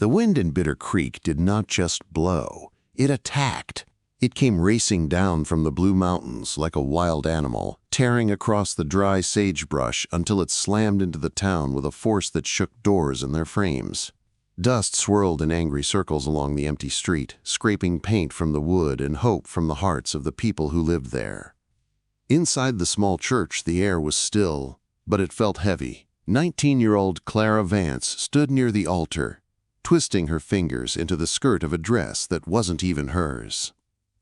The wind in Bitter Creek did not just blow, it attacked. It came racing down from the Blue Mountains like a wild animal, tearing across the dry sagebrush until it slammed into the town with a force that shook doors in their frames. Dust swirled in angry circles along the empty street, scraping paint from the wood and hope from the hearts of the people who lived there. Inside the small church, the air was still, but it felt heavy. 19-year-old Clara Vance stood near the altar, twisting her fingers into the skirt of a dress that wasn't even hers.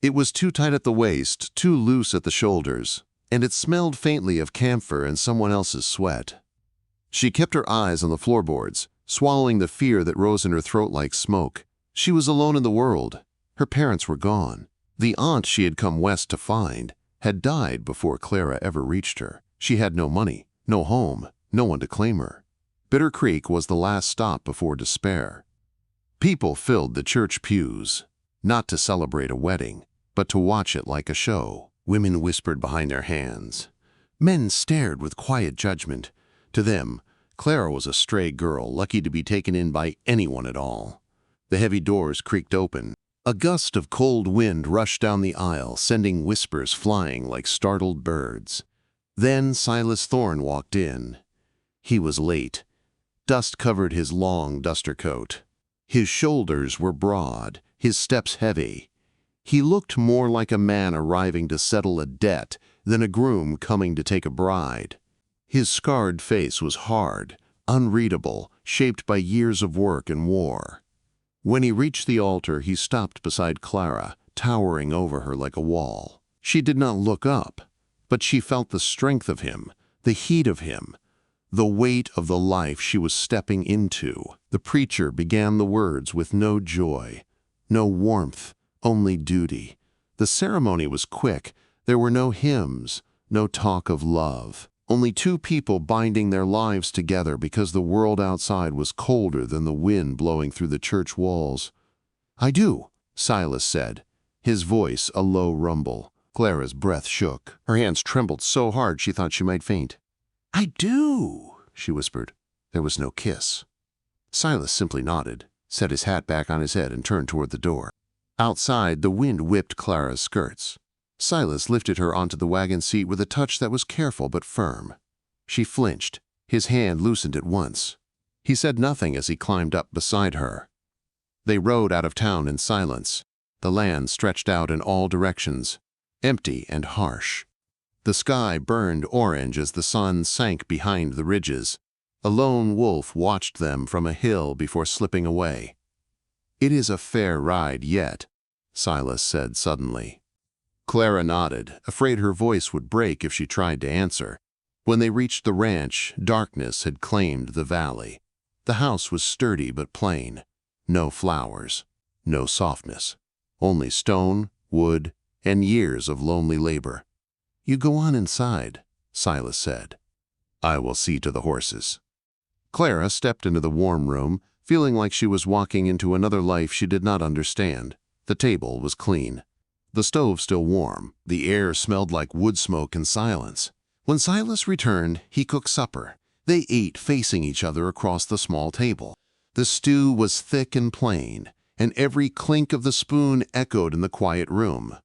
It was too tight at the waist, too loose at the shoulders, and it smelled faintly of camphor and someone else's sweat. She kept her eyes on the floorboards, swallowing the fear that rose in her throat like smoke. She was alone in the world. Her parents were gone. The aunt she had come west to find had died before Clara ever reached her. She had no money, no home, no one to claim her. Bitter Creek was the last stop before despair. People filled the church pews, not to celebrate a wedding, but to watch it like a show. Women whispered behind their hands. Men stared with quiet judgment. To them, Clara was a stray girl, lucky to be taken in by anyone at all. The heavy doors creaked open. A gust of cold wind rushed down the aisle, sending whispers flying like startled birds. Then Silas Thorne walked in. He was late. Dust covered his long duster coat. His shoulders were broad, his steps heavy. He looked more like a man arriving to settle a debt than a groom coming to take a bride. His scarred face was hard, unreadable, shaped by years of work and war. When he reached the altar, he stopped beside Clara, towering over her like a wall. She did not look up, but she felt the strength of him, the heat of him, the weight of the life she was stepping into. The preacher began the words with no joy, no warmth, only duty. The ceremony was quick. There were no hymns, no talk of love. Only two people binding their lives together because the world outside was colder than the wind blowing through the church walls. "I do," Silas said, his voice a low rumble. Clara's breath shook. Her hands trembled so hard she thought she might faint. "I do," she whispered. There was no kiss. Silas simply nodded, set his hat back on his head, and turned toward the door. Outside, the wind whipped Clara's skirts. Silas lifted her onto the wagon seat with a touch that was careful but firm. She flinched. His hand loosened at once. He said nothing as he climbed up beside her. They rode out of town in silence. The land stretched out in all directions, empty and harsh. The sky burned orange as the sun sank behind the ridges. A lone wolf watched them from a hill before slipping away. "It is a fair ride yet," Silas said suddenly. Clara nodded, afraid her voice would break if she tried to answer. When they reached the ranch, darkness had claimed the valley. The house was sturdy but plain. No flowers, no softness. Only stone, wood, and years of lonely labor. "You go on inside," Silas said. "I will see to the horses." Clara stepped into the warm room, feeling like she was walking into another life she did not understand. The table was clean. The stove still warm. The air smelled like wood smoke and silence. When Silas returned, he cooked supper. They ate facing each other across the small table. The stew was thick and plain, and every clink of the spoon echoed in the quiet room.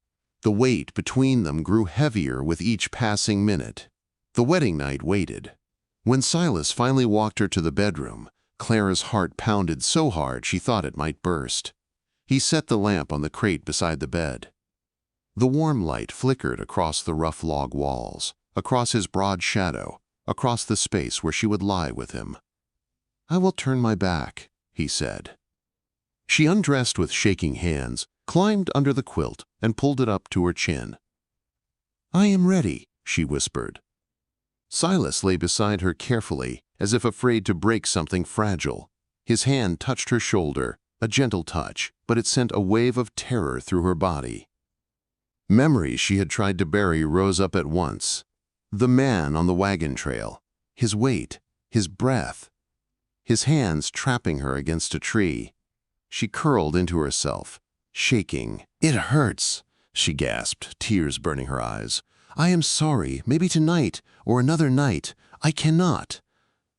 The weight between them grew heavier with each passing minute. The wedding night waited. When Silas finally walked her to the bedroom, Clara's heart pounded so hard she thought it might burst. He set the lamp on the crate beside the bed. The warm light flickered across the rough log walls, across his broad shadow, across the space where she would lie with him. "I will turn my back," he said. She undressed with shaking hands, climbed under the quilt, and pulled it up to her chin. "I am ready," she whispered. Silas lay beside her carefully, as if afraid to break something fragile. His hand touched her shoulder, a gentle touch, but it sent a wave of terror through her body. Memories she had tried to bury rose up at once. The man on the wagon trail, his weight, his breath, his hands trapping her against a tree. She curled into herself, shaking. "It hurts," she gasped, tears burning her eyes. "I am sorry, maybe tonight or another night. I cannot."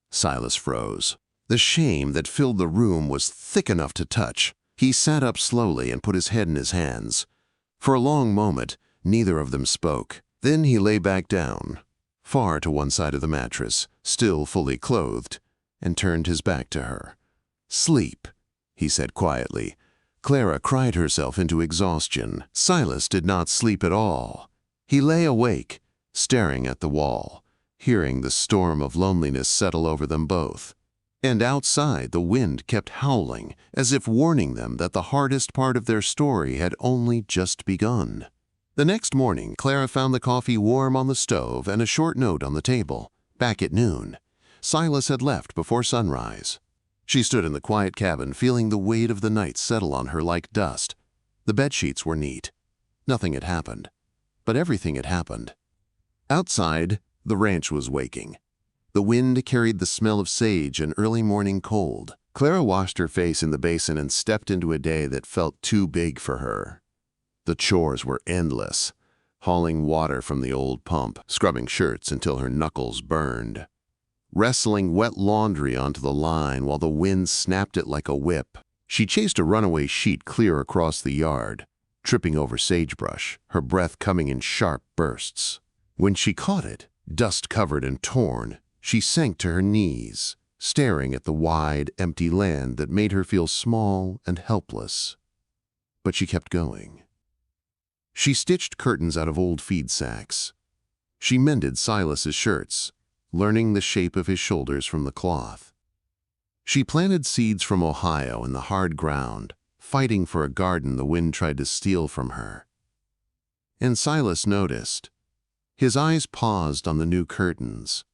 Silas froze. The shame that filled the room was thick enough to touch. He sat up slowly and put his head in his hands. For a long moment, neither of them spoke. Then he lay back down, far to one side of the mattress, still fully clothed, and turned his back to her. "Sleep," he said quietly. Clara cried herself into exhaustion. Silas did not sleep at all. He lay awake, staring at the wall, hearing the storm of loneliness settle over them both. And outside, the wind kept howling, as if warning them that the hardest part of their story had only just begun. The next morning, Clara found the coffee warm on the stove and a short note on the table. Back at noon. Silas had left before sunrise. She stood in the quiet cabin, feeling the weight of the night settle on her like dust. The bedsheets were neat. Nothing had happened. But everything had happened. Outside, the ranch was waking. The wind carried the smell of sage and early morning cold. Clara washed her face in the basin and stepped into a day that felt too big for her. The chores were endless, hauling water from the old pump, scrubbing shirts until her knuckles burned, wrestling wet laundry onto the line while the wind snapped it like a whip. She chased a runaway sheet clear across the yard, tripping over sagebrush, her breath coming in sharp bursts. When she caught it, dust-covered and torn, she sank to her knees, staring at the wide, empty land that made her feel small and helpless. But she kept going. She stitched curtains out of old feed sacks. She mended Silas's shirts, learning the shape of his shoulders from the cloth. She planted seeds from Ohio in the hard ground, fighting for a garden the wind tried to steal from her. And Silas noticed. His eyes paused on the new curtains.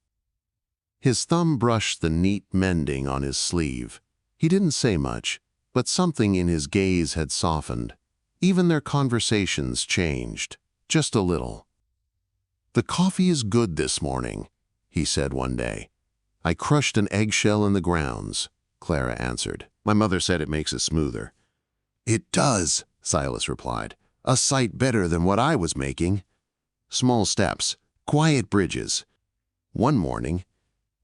His thumb brushed the neat mending on his sleeve. He didn't say much, but something in his gaze had softened. Even their conversations changed, just a little. "The coffee is good this morning," he said one day. "I crushed an eggshell in the grounds," Clara answered. "My mother said it makes it smoother." "It does," Silas replied. "A sight better than what I was making." Small steps, quiet bridges. One morning,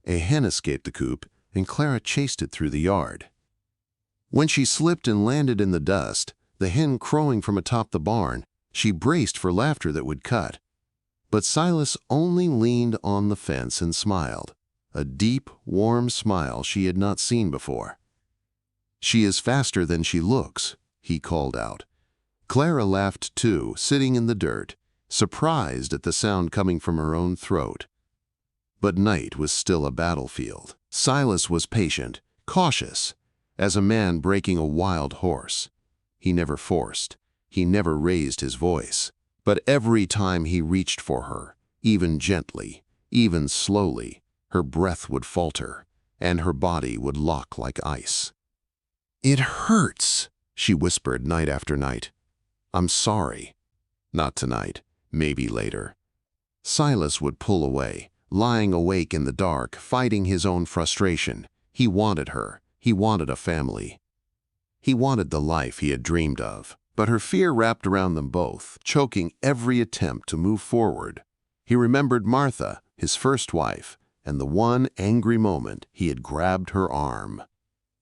a hen escaped the coop, and Clara chased it through the yard. When she slipped and landed in the dust, the hen crowing from atop the barn, she braced for laughter that would cut. But Silas only leaned on the fence and smiled, a deep, warm smile she had not seen before. "She is faster than she looks," he called out. Clara laughed too, sitting in the dirt, surprised at the sound coming from her own throat. But night was still a battlefield. Silas was patient, cautious, as a man breaking a wild horse. He never forced. He never raised his voice. But every time he reached for her, even gently, even slowly, her breath would falter, and her body would lock like ice. "It hurts," she whispered night after night. "I'm sorry." "Not tonight. Maybe later." Silas would pull away, lying awake in the dark, fighting his own frustration. He wanted her. He wanted a family. He wanted the life he had dreamed of. But her fear wrapped around them both, choking every attempt to move forward. He remembered Martha, his first wife, and the one angry moment he had grabbed her arm.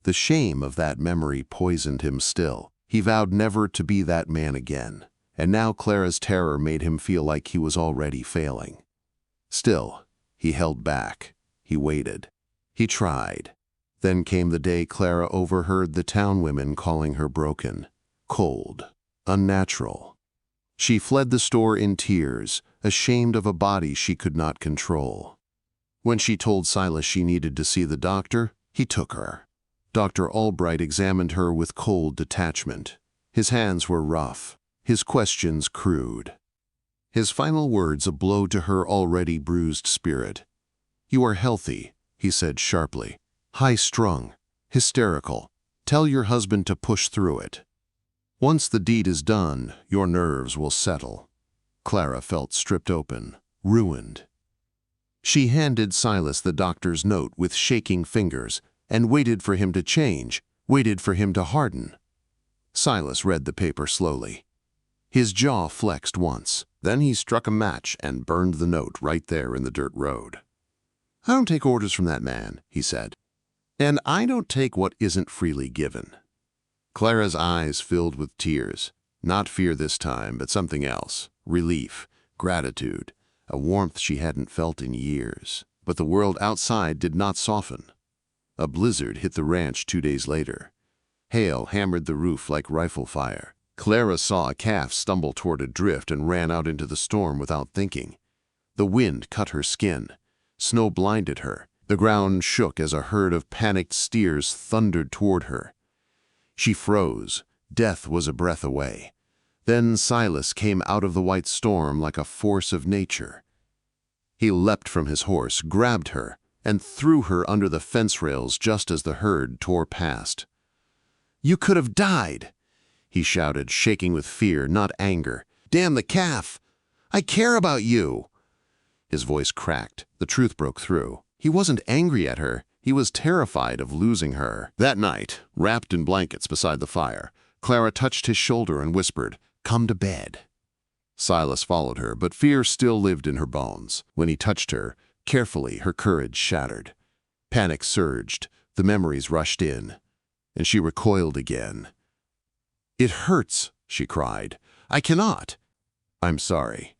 The shame of that memory poisoned him still. He vowed never to be that man again. And now Clara's terror made him feel like he was already failing. Still, he held back. He waited. He tried. Then came the day Clara overheard the town women calling her broken, cold, unnatural. She fled the store in tears, ashamed of a body she could not control. When she told Silas she needed to see the doctor, he took her. Dr. Albright examined her with cold detachment. His hands were rough, his questions crude. His final words a blow to her already bruised spirit. "You are healthy," he said sharply. "High-strung, hysterical. Tell your husband to push through it. Once the deed is done, your nerves will settle." Clara felt stripped open, ruined. She handed Silas the doctor's note with shaking fingers and waited for him to change, waited for him to harden. Silas read the paper slowly. His jaw flexed once. Then he struck a match and burned the note right there in the dirt road. "I don't take orders from that man," he said. And I don't take what isn't freely given." Clara's eyes filled with tears. Not fear this time, but something else. Relief, gratitude, a warmth she hadn't felt in years. But the world outside did not soften. A blizzard hit the ranch 2 days later. Hail hammered the roof like rifle fire. Clara saw a calf stumble toward a drift and ran out into the storm without thinking. The wind cut her skin. Snow blinded her. The ground shook as a herd of panicked steers thundered toward her. She froze. Death was a breath away. Then Silas came out of the white storm like a force of nature. He leapt from his horse, grabbed her, and threw her under the fence rails just as the herd tore past. "You could have died," he shouted, shaking with fear, not anger. "Damn the calf! I care about you!" His voice cracked. The truth broke through. He wasn't angry at her. He was terrified of losing her. That night, wrapped in blankets beside the fire, Clara touched his shoulder and whispered, "Come to bed." Silas followed her, but fear still lived in her bones. When he touched her, carefully, her courage shattered. Panic surged, the memories rushed in, and she recoiled again. "It hurts," she cried. "I cannot." "I'm sorry."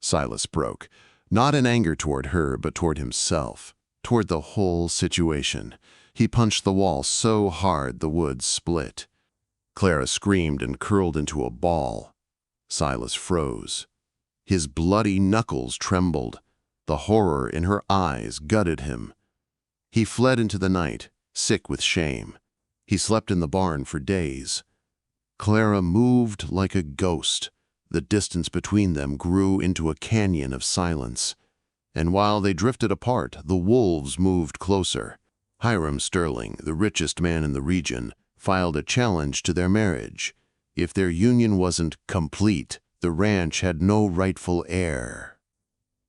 Silas broke, not in anger toward her, but toward himself, toward the whole situation. He punched the wall so hard the wood split. Clara screamed and curled into a ball. Silas froze. His bloody knuckles trembled. The horror in her eyes gutted him. He fled into the night, sick with shame. He slept in the barn for days. Clara moved like a ghost. The distance between them grew into a canyon of silence. And while they drifted apart, the wolves moved closer. Hiram Sterling, the richest man in the region, filed a challenge to their marriage. If their union wasn't complete, the ranch had no rightful heir.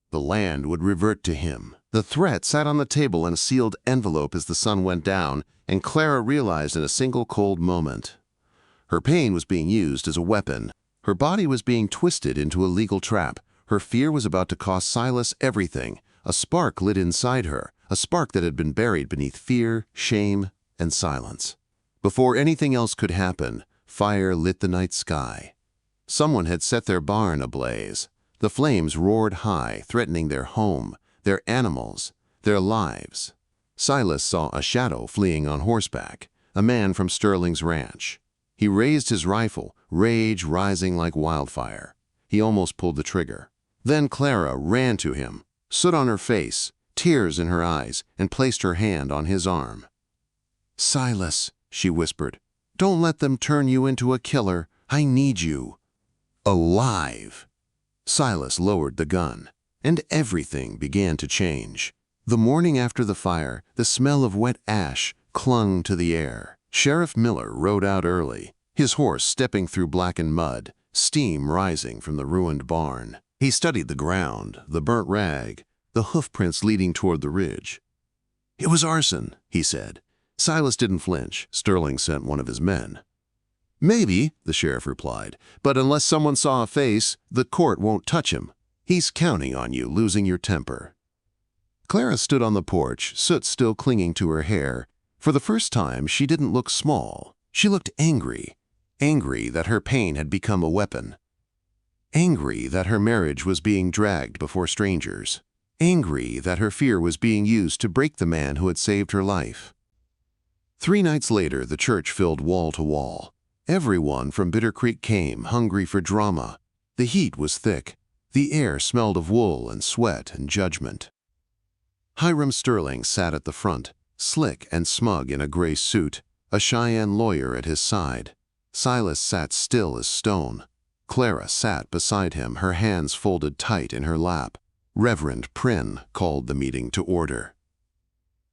The land would revert to him. The threat sat on the table in a sealed envelope as the sun went down, and Clara realized in a single cold moment. Her pain was being used as a weapon. Her body was being twisted into a legal trap. Her fear was about to cost Silas everything. A spark lit inside her, a spark that had been buried beneath fear, shame, and silence. Before anything else could happen, fire lit the night sky. Someone had set their barn ablaze. The flames roared high, threatening their home, their animals, their lives. Silas saw a shadow fleeing on horseback, a man from Sterling's ranch. He raised his rifle, rage rising like wildfire. He almost pulled the trigger. Then Clara ran to him, stood on her face, tears in her eyes, and placed her hand on his arm. "Silas," she whispered, "don't let them turn you into a killer. I need you." Alive. Silas lowered the gun, and everything began to change. The morning after the fire, the smell of wet ash clung to the air. Sheriff Miller rode out early, his horse stepping through blackened mud, steam rising from the ruined barn. He studied the ground, the burnt rag, the hoofprints leading toward the ridge. "It was arson," he said. Silas didn't flinch. Sterling sent one of his men. "Maybe," the sheriff replied, "but unless someone saw a face, the court won't touch him. He's counting on you losing your temper." Clara stood on the porch, soot still clinging to her hair. For the first time, she didn't look small. She looked angry. Angry that her pain had become a weapon. Angry that her marriage was being dragged before strangers. Angry that her fear was being used to break the man who had saved her life. 3 nights later, the church filled wall to wall. Everyone from Bitter Creek came, hungry for drama. The heat was thick. The air smelled of wool and sweat and judgment. Hiram Sterling sat at the front, slick and smug in a gray suit, a Cheyenne lawyer at his side. Silas sat still as stone. Clara sat beside him, her hands folded tight in her lap. Reverend Prynne called the meeting to order.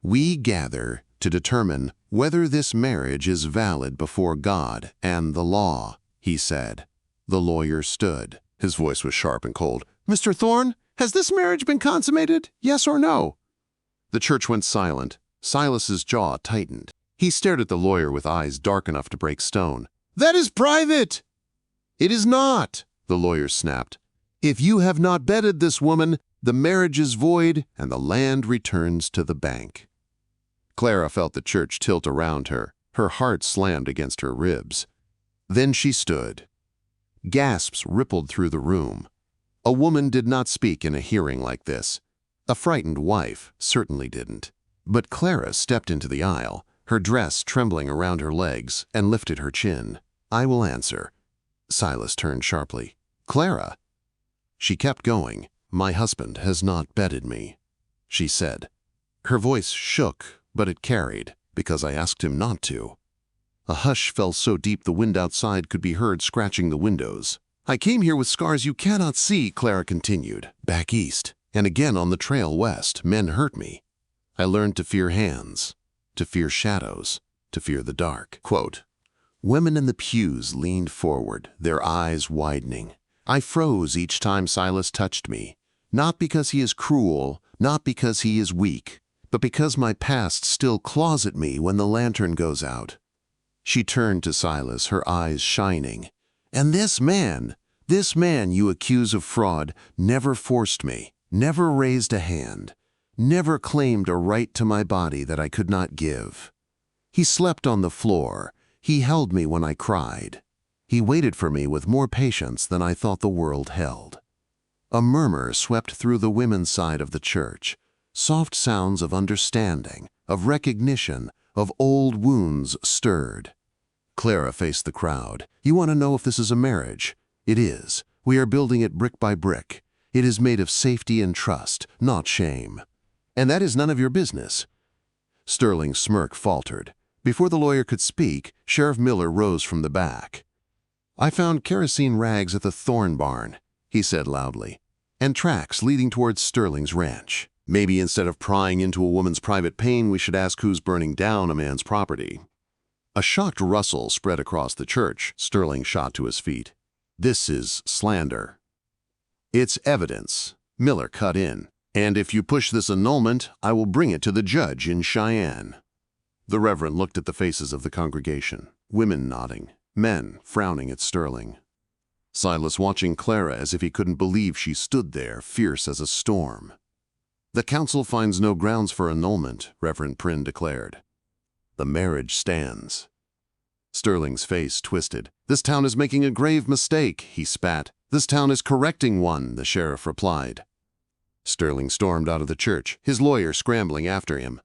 "We gather to determine whether this marriage is valid before God and the law," he said. The lawyer stood. His voice was sharp and cold. "Mr. Thorne, has this marriage been consummated? Yes or no?" The church went silent. Silas's jaw tightened. He stared at the lawyer with eyes dark enough to break stone. "That is private!" "It is not," the lawyer snapped. "If you have not bedded this woman, the marriage is void and the land returns to the bank." Clara felt the church tilt around her. Her heart slammed against her ribs. Then she stood. Gasps rippled through the room. A woman did not speak in a hearing like this. A frightened wife certainly didn't. But Clara stepped into the aisle, her dress trembling around her legs, and lifted her chin. "I will answer." Silas turned sharply. "Clara!" She kept going. "My husband has not bedded me," she said. Her voice shook, but it carried, because I asked him not to. A hush fell so deep the wind outside could be heard scratching the windows. "I came here with scars you cannot see," Clara continued. "Back east, and again on the trail west, men hurt me. I learned to fear hands, to fear shadows, to fear the dark." Quote, women in the pews leaned forward, their eyes widening. I froze each time Silas touched me, not because he is cruel, not because he is weak, but because my past still claws at me when the lantern goes out. She turned to Silas, her eyes shining. "And this man you accuse of fraud, never forced me, never raised a hand, never claimed a right to my body that I could not give. He slept on the floor. He held me when I cried. He waited for me with more patience than I thought the world held." A murmur swept through the women's side of the church, soft sounds of understanding, of recognition, of old wounds stirred. Clara faced the crowd. "You want to know if this is a marriage? It is. We are building it brick by brick. It is made of safety and trust, not shame. And that is none of your business." Sterling's smirk faltered. Before the lawyer could speak, Sheriff Miller rose from the back. "I found kerosene rags at the Thorn Barn," he said loudly, "and tracks leading towards Sterling's ranch. Maybe instead of prying into a woman's private pain, we should ask who's burning down a man's property." A shocked rustle spread across the church. Sterling shot to his feet. "This is slander." "It's evidence," Miller cut in. "And if you push this annulment, I will bring it to the judge in Cheyenne." The Reverend looked at the faces of the congregation, women nodding, men frowning at Sterling. Silas watching Clara as if he couldn't believe she stood there, fierce as a storm. "The council finds no grounds for annulment," Reverend Prynne declared. "The marriage stands." Sterling's face twisted. "This town is making a grave mistake," he spat. "This town is correcting one," the sheriff replied. Sterling stormed out of the church, his lawyer scrambling after him.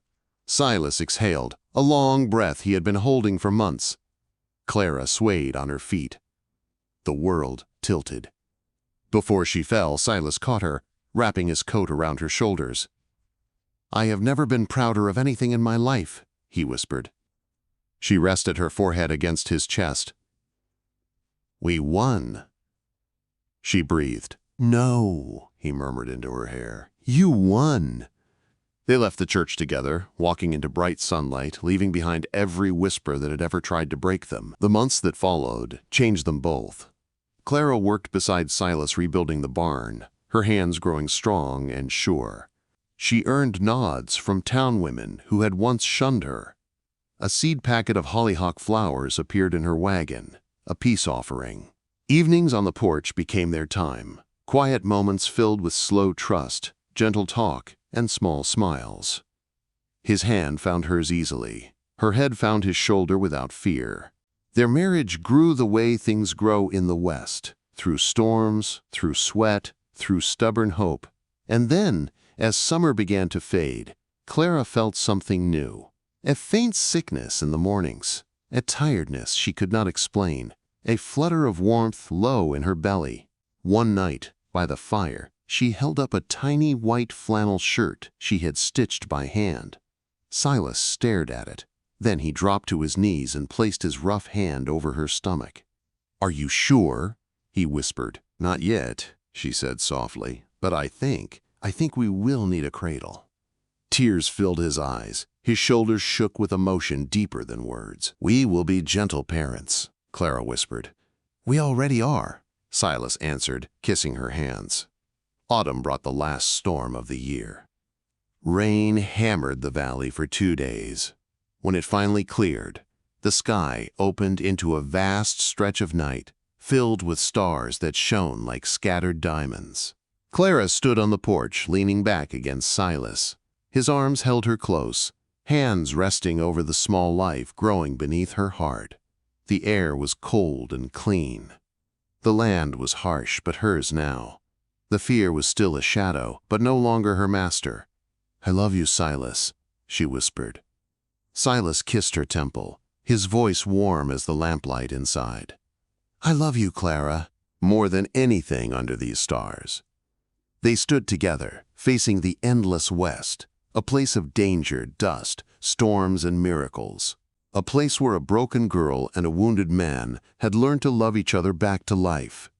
Silas exhaled, a long breath he had been holding for months. Clara swayed on her feet. The world tilted. Before she fell, Silas caught her, wrapping his coat around her shoulders. "I have never been prouder of anything in my life," he whispered. She rested her forehead against his chest. "We won," she breathed. "No," he murmured into her hair. "You won." They left the church together, walking into bright sunlight, leaving behind every whisper that had ever tried to break them. The months that followed changed them both. Clara worked beside Silas rebuilding the barn, her hands growing strong and sure. She earned nods from town women who had once shunned her. A seed packet of hollyhock flowers appeared in her wagon, a peace offering. Evenings on the porch became their time, quiet moments filled with slow trust, gentle talk, and small smiles. His hand found hers easily. Her head found his shoulder without fear. Their marriage grew the way things grow in the West, through storms, through sweat, through stubborn hope. And then, as summer began to fade, Clara felt something new. A faint sickness in the mornings, a tiredness she could not explain, a flutter of warmth low in her belly. One night, by the fire, she held up a tiny white flannel shirt she had stitched by hand. Silas stared at it. Then he dropped to his knees and placed his rough hand over her stomach. "Are you sure?" he whispered. "Not yet," she said softly, "but I think we will need a cradle." Tears filled his eyes. His shoulders shook with emotion deeper than words. "We will be gentle parents," Clara whispered. "We already are," Silas answered, kissing her hands. Autumn brought the last storm of the year. Rain hammered the valley for 2 days. When it finally cleared, the sky opened into a vast stretch of night, filled with stars that shone like scattered diamonds. Clara stood on the porch, leaning back against Silas. His arms held her close, hands resting over the small life growing beneath her heart. The air was cold and clean. The land was harsh, but hers now. The fear was still a shadow, but no longer her master. "I love you, Silas," she whispered. Silas kissed her temple, his voice warm as the lamplight inside. "I love you, Clara, more than anything under these stars." They stood together, facing the endless west, a place of danger, dust, storms, and miracles. A place where a broken girl and a wounded man had learned to love each other back to life.